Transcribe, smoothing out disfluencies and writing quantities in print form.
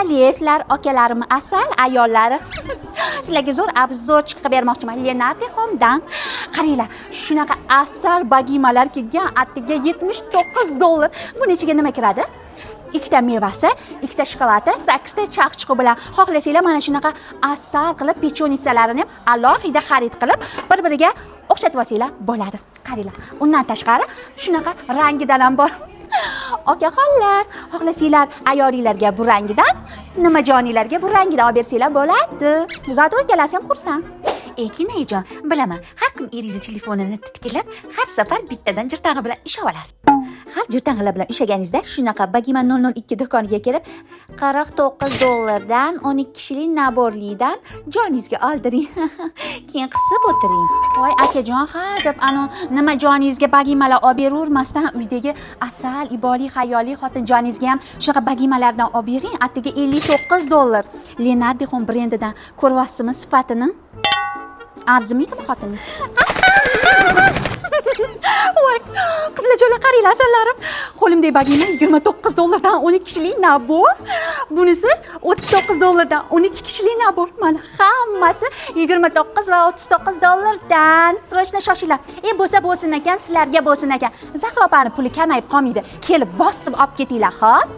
Mahalla sizlar akalarim asal ayollari. Sizlarga zo'r obzor chiqib bermoqchiman Leonardo Home'dan. Qaranglar, shunaqa asal bagimalar kelgan, attiga $79. Bu nechiga nima kiradi? Ikkita mevasi, ikkita shokoladi, 8 ta chaqchuqi bilan xohlasanglar mana shunaqa asal qilib pechonitsalarini ham alohida xarid qilib bir-biriga o'xshatib olsanglar bo'ladi. Qaranglar, undan tashqari shunaqa rangidan ham bor. Okaxonlar, xohlasanglar ayoringlarga bu rangidan, nimajoninglarga bu rangidan olib bersanglar bo'ladi. Zato ikkalasi ham xursand. Kinajon, bilaman, har kun eringizni telefonini titkilab, har safar bittadan jirtang'i bilan ishlab olasiz. Har jirtang'ilar bilan ishlaganingizda shunaqa Bagima 002 do'koniga kelib, $49dan 12 kishilik naborlikdan joningizga oldiring. Keyin qisib o'tiring. Voy akajon, ha deb nima joningizga bagimalar olib beravermasdan uydagi asal, iboli, hayoli xotinjoningizga ham shunaqa bagimalardan olib bering. Attiga $59. Leonardo Home brendidan ko'ryapsizmi sifatini? Arzimaydimi xotiningiz? Voy, qizlarjo'lar qaranglar asallarim. Qo'limdagi bagima $29dan 12 kishilik nabor. Bunisi $39dan 12 kishilik nabor. Mana hammasi 29 va $39dan. Srochna shoshinglar. Bo'lsa bo'lsin ekan, sizlarga bo'lsin ekan. Zahro opani puli kamayib qolmaydi. Kelib bosib olib ketinglar, xo'p?